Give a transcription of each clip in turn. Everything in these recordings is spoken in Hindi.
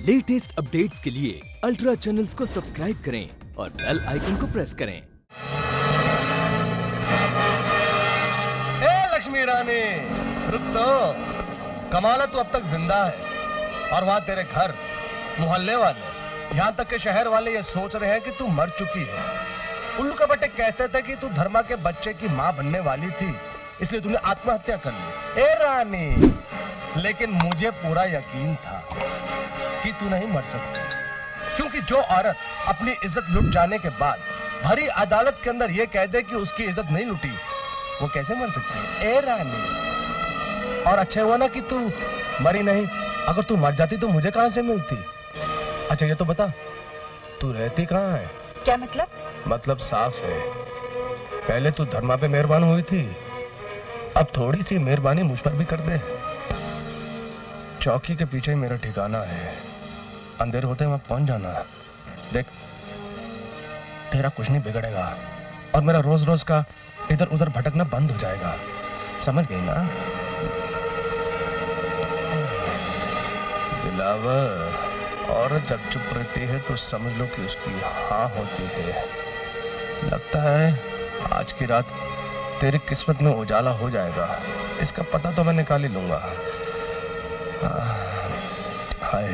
लेटेस्ट अपडेट्स के लिए अल्ट्रा चैनल्स को सब्सक्राइब करें और बेल आइकन को प्रेस करें। लक्ष्मी रानी रुक तो। कमाल तू अब तक जिंदा है और वहां तेरे घर, मोहल्ले वाले, यहाँ तक के शहर वाले ये सोच रहे हैं कि तू मर चुकी है। उल्लू के बट्टे कहते थे कि तू धर्मा के बच्चे की माँ बनने वाली थी, इसलिए तूने आत्महत्या कर ली। ए रानी, लेकिन मुझे पूरा यकीन था कि तू नहीं मर सकती, क्योंकि जो औरत अपनी इज्जत लुट जाने के बाद भरी अदालत के अंदर ये कह दे कि उसकी इज्जत नहीं लुटी, वो कैसे मर सकती है? ए रानी, और अच्छा हुआ ना कि तू मरी नहीं। अगर तू मर जाती तो मुझे कहां से मिलती? अच्छा ये तो बता, तू रहती कहां है? क्या मतलब? मतलब साफ है, पहले तू धर्मा पे मेहरबान हुई थी, अब थोड़ी सी मेहरबानी मुझ पर भी कर दे। चौकी के पीछे मेरा ठिकाना है, अंधेर होते वहां पहुंच जाना। देख, तेरा कुछ नहीं बिगड़ेगा और मेरा रोज रोज का इधर उधर भटकना बंद हो जाएगा, समझ गई ना? दिलावर, औरत जब चुप रहती है तो समझ लो कि उसकी हाँ होती है। लगता है आज की रात तेरी किस्मत में उजाला हो जाएगा, इसका पता तो मैं निकाल ही लूंगा। हाय,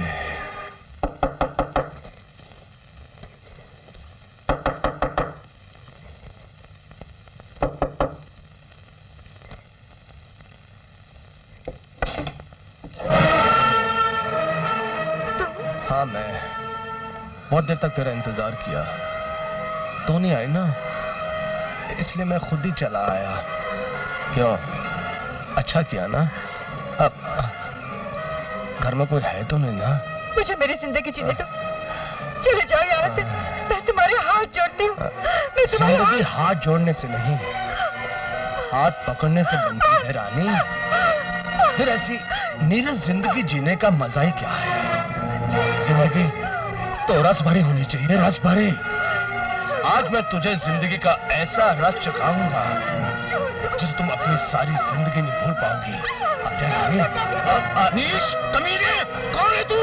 हाँ मैं बहुत देर तक तेरा इंतजार किया, तो नहीं आई ना, इसलिए मैं खुद ही चला आया। क्यों, अच्छा किया ना? अब घर में कोई है तो नहीं ना? मुझे मेरी जिंदगी जीने दो, चले जाओ यहाँ से, मैं तुम्हारे हाथ जोड़ती हूँ। जिंदगी हाथ जोड़ने से नहीं, हाथ पकड़ने से बनती है रानी। फिर ऐसी नीरस जिंदगी जीने का मजा ही क्या है? जिंदगी तो रस भरी होनी चाहिए, रस भरी। आज मैं तुझे जिंदगी का ऐसा रस चखाऊंगा जिसे तुम अपनी सारी जिंदगी नहीं भूल पाओगी। नीच, कमीने, कौन है तू?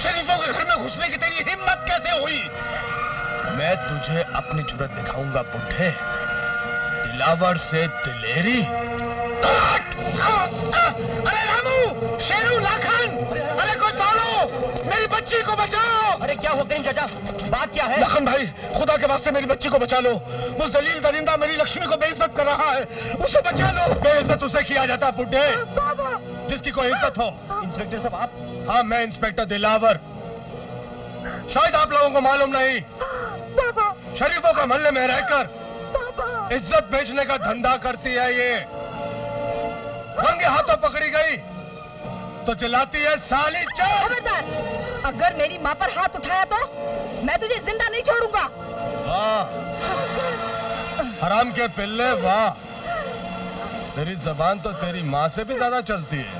शरीफों के घर में घुसने की तेरी हिम्मत कैसे हुई? मैं तुझे अपनी जुर्रत दिखाऊंगा बुढ़े, दिलावर से दिलेरी। अरे रामू, शेरू, लाखन, अरे कोई दौड़ो, मेरी बच्ची को बचाओ। अरे क्या हो गई चाचा, बात क्या है? लखन भाई, खुदा के वास्ते मेरी बच्ची को बचा लो। वो जलील दरिंदा मेरी लक्ष्मी को बेइज्जत कर रहा है, उसे बचा लो। बेइज्जत उसे किया जाता बुड्ढे जिसकी कोई इज्जत हो। इंस्पेक्टर साहब आप? हाँ, मैं इंस्पेक्टर दिलावर। शायद आप लोगों को मालूम नहीं, शरीफों का महल्ले में रहकर इज्जत बेचने का धंधा करती है ये। रंगे हाथों पकड़ी गई तो चिल्लाती है साली चोर। खबरदार, अगर मेरी माँ पर हाथ उठाया तो मैं तुझे जिंदा नहीं छोड़ूंगा। वाह हराम के पिल्ले, वाह, तेरी जबान तो तेरी माँ से भी ज्यादा चलती है।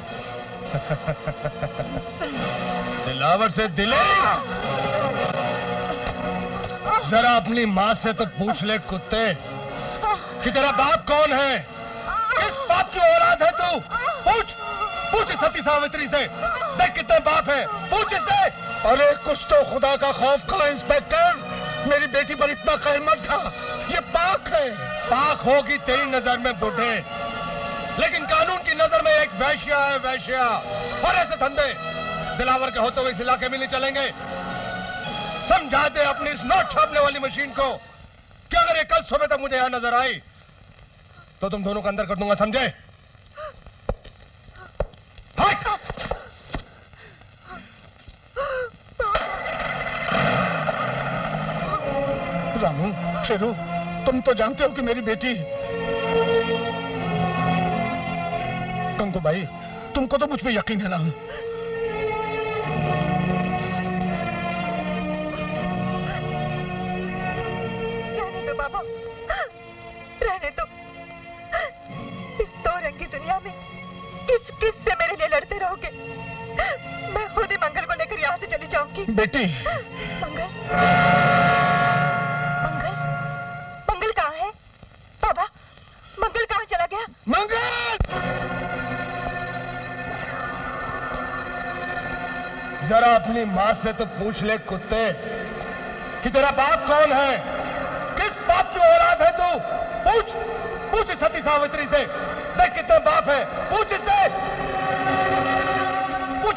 दिलावर से दिले, जरा अपनी माँ से तो पूछ ले कुत्ते कि तेरा बाप कौन है, किस बाप की औलाद है तू? पूछ, पूछ सती सावित्री से, देख कितने बाप है, पूछ इससे। अरे कुछ तो खुदा का खौफ खा इंस्पेक्टर, मेरी बेटी पर इतना कहर मत ढा, ये पाक है। पाक होगी तेरी नजर में बुढ़े, लेकिन कानून की नजर में एक वैश्या है, वैश्या। और ऐसे धंधे दिलावर के होते हुए इस इलाके में नहीं चलेंगे। समझा दे अपनी इस नोट छापने वाली मशीन को कि अगर ये कल सुबह तक मुझे यहां नजर आई तो तुम दोनों को अंदर कर दूंगा, समझे? रामू, शेरू, तुम तो जानते हो कि मेरी बेटी। कंकु भाई, तुमको तो मुझ पे यकीन है ना? रहने दो बाबा, रहने दो। इस दो रंगी दुनिया में किस किस से मेरे लिए लड़ते रहोगे? मैं खुद ही मंगल को लेकर यहाँ से चली जाऊंगी। बेटी, मंगल, मंगल, मंगल कहाँ है? बाबा, मंगल कहाँ चला गया? मंगल! जरा अपनी माँ से तो पूछ ले कुत्ते कि तेरा बाप कौन है, किस बाप की औलाद है तू। पूछ पूछ सती सावित्री से, देख कितने बाप है। पूछ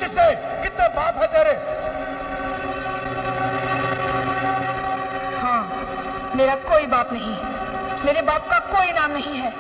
इससे कितने बाप है तेरे। हाँ, मेरा कोई बाप नहीं, मेरे बाप का कोई नाम नहीं है।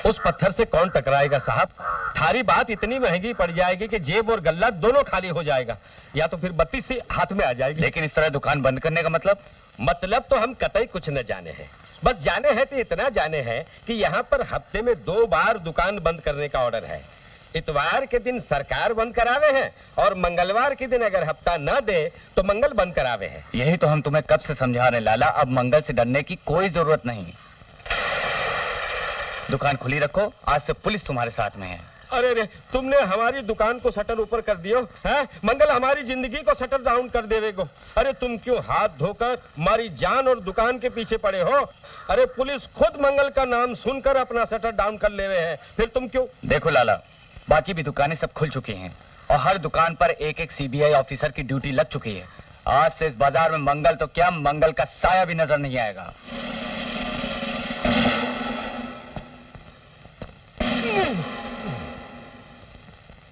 उस पत्थर से कौन टकराएगा साहब? थारी बात इतनी महंगी पड़ जाएगी कि जेब और गल्ला दोनों खाली हो जाएगा, या तो फिर 32 से हाथ में आ जाएगी। लेकिन इस तरह दुकान बंद करने का मतलब तो हम कतई कुछ न जाने हैं। बस जाने हैं तो इतना जाने हैं कि यहाँ पर हफ्ते में 2 बार दुकान बंद करने का ऑर्डर है। इतवार के दिन सरकार बंद करावे हैं और मंगलवार के दिन अगर हफ्ता न दे तो मंगल बंद करावे हैं। यही तो हम तुम्हें कब से समझा रहे लाला, अब मंगल से डरने की कोई जरूरत नहीं। दुकान खुली रखो, आज से पुलिस तुम्हारे साथ में है। अरे रे, तुमने हमारी दुकान को शटर ऊपर कर दियो है, मंगल हमारी जिंदगी को शटर डाउन कर देवेगो। अरे तुम क्यों हाथ धोकर हमारी जान और दुकान के पीछे पड़े हो? अरे पुलिस खुद मंगल का नाम सुनकर अपना शटर डाउन कर ले रहे हैं, फिर तुम क्यों? देखो लाला, बाकी भी दुकानें सब खुल चुकी हैं और हर दुकान पर एक एक सीबीआई ऑफिसर की ड्यूटी लग चुकी है। आज से इस बाजार में मंगल तो क्या, मंगल का साया भी नजर नहीं आएगा।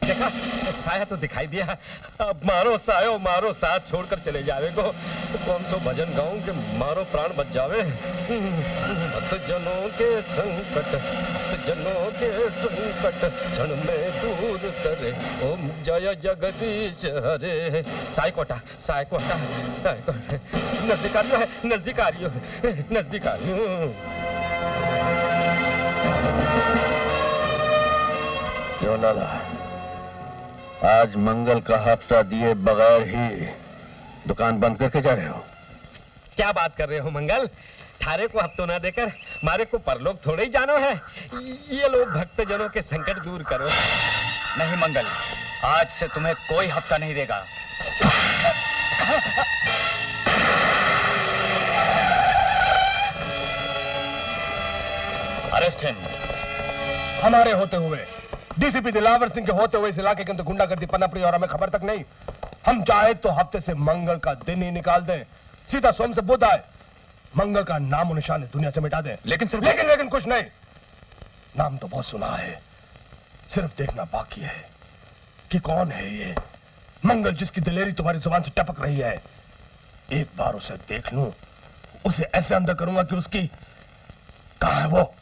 देखा, साया तो दिखाई दिया। अब मारो सायो मारो, साथ छोड़कर चले जावे को। कौन सो भजन गाऊं कि मारो प्राण बच जावे। भक्त जनों के संकट क्षण में दूर करे, ओम जय जगदीश हरे। साई कोटा नजदीकारियों है, नजदीकारियों। क्यों लाला, आज मंगल का हफ्ता दिए बगैर ही दुकान बंद करके जा रहे हो? क्या बात कर रहे हो मंगल? थारे को हफ्तों ना देकर मारे को परलोक थोड़े ही जानो है। ये लोग भक्त जनों के संकट दूर करो। नहीं मंगल, आज से तुम्हें कोई हफ्ता नहीं देगा। Arrest him. हमारे होते हुए, डीसीपी दिलावर सिंह के होते हुए इस इलाके के अंदर गुंडागर्दी पनप रही और हमें खबर तक नहीं। हम चाहे तो हफ्ते से मंगल का दिन ही निकाल दें, सीधा सोम से बुध आए, मंगल का नाम और निशान दुनिया से मिटा दें। लेकिन कुछ नहीं। नाम तो बहुत सुना है, सिर्फ देखना बाकी है कि कौन है ये मंगल जिसकी दिलेरी तुम्हारी जुबान से टपक रही है। एक बार उसे देख लूं, उसे ऐसे अंदर करूंगा कि उसकी कहां है वो।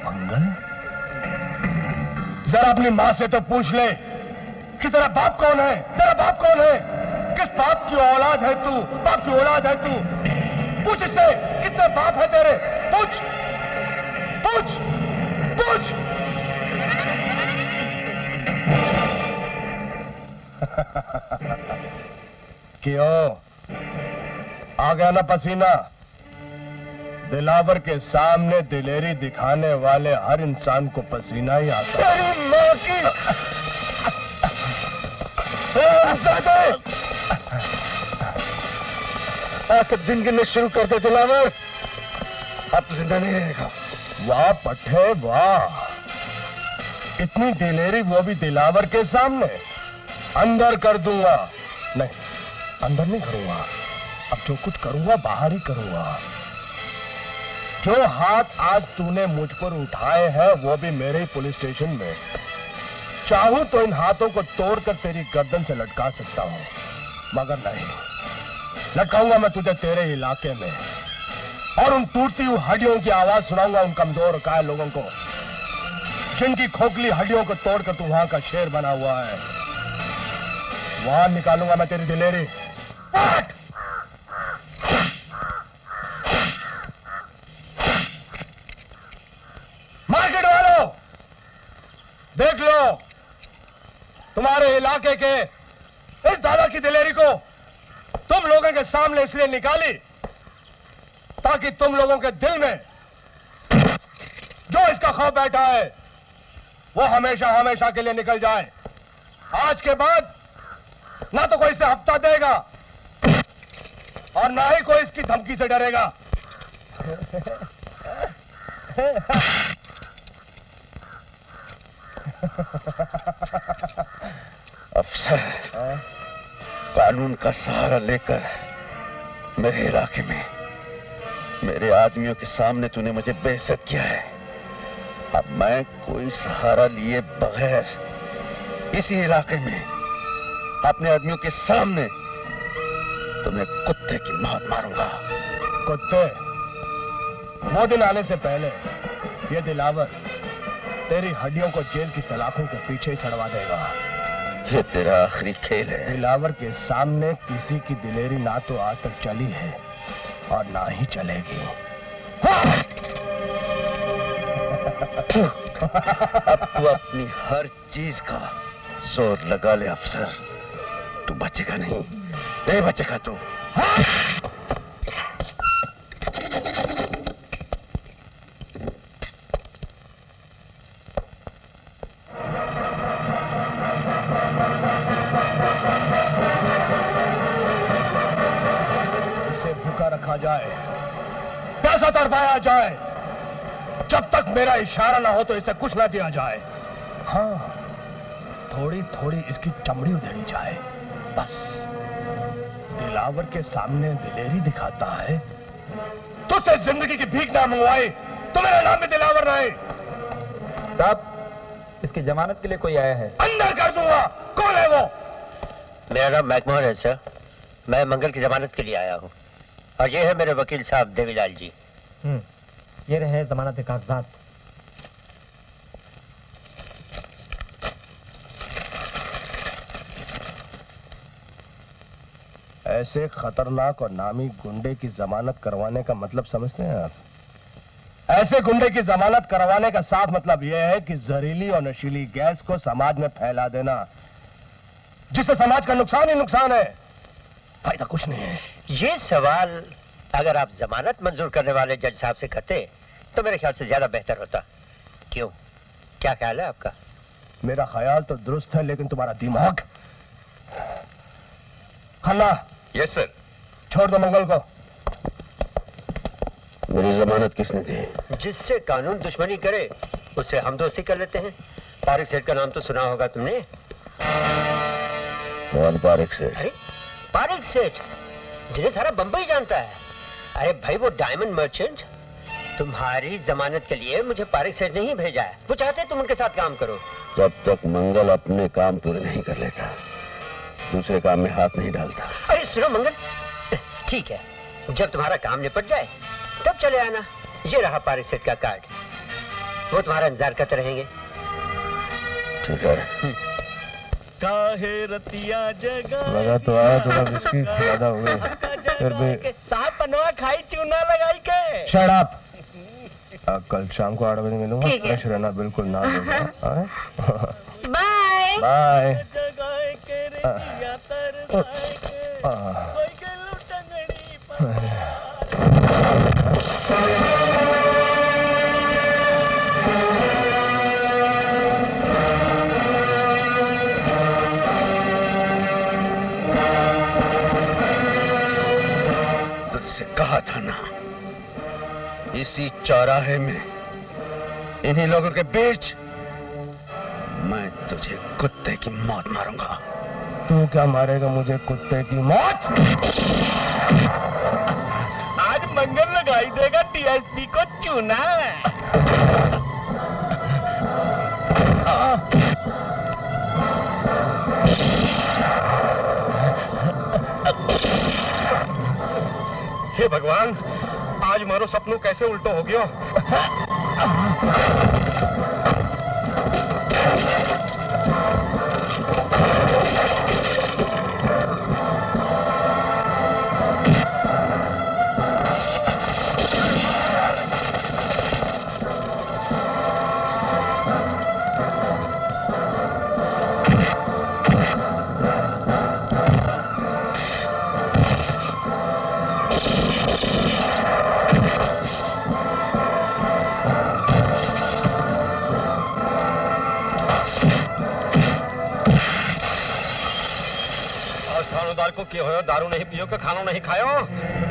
मंगल, जरा अपनी माँ से तो पूछ ले कि तेरा बाप कौन है, तेरा बाप कौन है, किस बाप की औलाद है तू, बाप की औलाद है तू। पूछ इससे कितने बाप है तेरे। पूछ पूछ पूछ। क्यों आ गया ना पसीना? दिलावर के सामने दिलेरी दिखाने वाले हर इंसान को पसीना ही आता है। तेरी मां की आज से दिन गिनने शुरू कर दे दिलावर, अब तो जिंदा नहीं रहेगा। वाह पट्टे वाह, इतनी दिलेरी वो भी दिलावर के सामने। अंदर कर दूंगा। नहीं, अंदर नहीं करूंगा, अब जो कुछ करूंगा बाहर ही करूंगा। जो हाथ आज तूने मुझ पर उठाए हैं वो भी मेरे ही पुलिस स्टेशन में। चाहूं तो इन हाथों को तोड़कर तेरी गर्दन से लटका सकता हूं, मगर नहीं, लटकाऊंगा मैं तुझे तेरे इलाके में और उन टूटती हुई हड्डियों की आवाज सुनाऊंगा उन कमजोर कायल लोगों को जिनकी खोखली हड्डियों को तोड़कर तू वहां का शेर बना हुआ है। वहां निकालूंगा मैं तेरी दिलेरी। इलाके के इस दादा की दिलेरी को तुम लोगों के सामने इसलिए निकाली ताकि तुम लोगों के दिल में जो इसका खौफ बैठा है वो हमेशा हमेशा के लिए निकल जाए। आज के बाद ना तो कोई इसे हफ्ता देगा और ना ही कोई इसकी धमकी से डरेगा। अफसर, कानून का सहारा लेकर मेरे इलाके में मेरे आदमियों के सामने तूने मुझे बेइज्जत किया है। अब मैं कोई सहारा लिए बगैर इसी इलाके में अपने आदमियों के सामने तुम्हें कुत्ते की मौत मारूंगा। कुत्ते, वो दिन आने से पहले ये दिलावर तेरी हड्डियों को जेल की सलाखों के पीछे ही सड़वा देगा। ये तेरा आखिरी खेल है। दिलावर के सामने किसी की दिलेरी ना तो आज तक चली है और ना ही चलेगी। अब तू अपनी हर चीज का जोर लगा ले अफसर, तू बचेगा नहीं बचेगा तू। इसे भूखा रखा जाए, पैसा तरपाया जाए, जब तक मेरा इशारा ना हो तो इसे कुछ ना दिया जाए। हाँ, थोड़ी थोड़ी इसकी चमड़ी उधेड़ी जाए बस। दिलावर के सामने दिलेरी दिखाता है तुझसे जिंदगी की भीख ना मंगवाई तो मेरा नाम भी दिलावर नहीं। साहब, इसकी जमानत के लिए कोई आया है। अंदर कर दूंगा। कौन है वो? मेरा नाम मैकमोहन है सर। मैं मंगल की जमानत के लिए आया हूँ और ये है मेरे वकील साहब देवीलाल जी। ये रहे जमानत के कागजात। ऐसे खतरनाक और नामी गुंडे की जमानत करवाने का मतलब समझते हैं आप? ऐसे गुंडे की जमानत करवाने का साफ मतलब यह है कि जहरीली और नशीली गैस को समाज में फैला देना, जिससे समाज का नुकसान ही नुकसान है, फायदा कुछ नहीं है। ये सवाल अगर आप जमानत मंजूर करने वाले जज साहब से करते तो मेरे ख्याल से ज्यादा बेहतर होता। क्यों, क्या ख्याल है आपका? मेरा ख्याल तो दुरुस्त है, लेकिन तुम्हारा दिमाग। खन्ना। Yes sir. छोड़ दो मंगल को। मेरी जमानत किसने दी? जिससे कानून दुश्मनी करे उससे हम दोस्ती कर लेते हैं। पारिक सेठ का नाम तो सुना होगा तुमने। कौन पारिक सेठ? अरे पारिक सेठ, जिन्हें सारा बंबई जानता है। अरे भाई, वो डायमंड मर्चेंट। तुम्हारी जमानत के लिए मुझे पारिक सेठ नहीं भेजा है। वो चाहते तुम उनके साथ काम करो। जब तक मंगल अपने काम पूरे नहीं कर लेता दूसरे काम में हाथ नहीं डालता। अरे सुनो मंगल, ठीक है, जब तुम्हारा काम निपट जाए तब चले आना। ये रहा पारिक सेठ का कार्ड, वो तुम्हारा इंतजार करते रहेंगे। ठीक है। काहे रतिया जगा लगा तो आया, थोड़ा विस्की ज्यादा हो गई। फिर भी साहब बनवा खाई चूना लगाई के। Shut up. कल शाम को 8 बजे मिलूंगा। फ्रेश रहना, बिल्कुल ना देना। Bye bye. जगाए के रे दिया तरसाए के सोई के लुटंगड़ी पर। तुझसे कहा था ना, इसी चौराहे में इन्हीं लोगों के बीच मैं तुझे कुत्ते की मौत मारूंगा। तू क्या मारेगा मुझे कुत्ते की मौत? आज मंगल लगाई देगा टीएसपी को चूना। हे भगवान, आज मारो सपनों कैसे उल्टो हो गयो। को किए हो, दारू नहीं पियो के खाना नहीं खायो।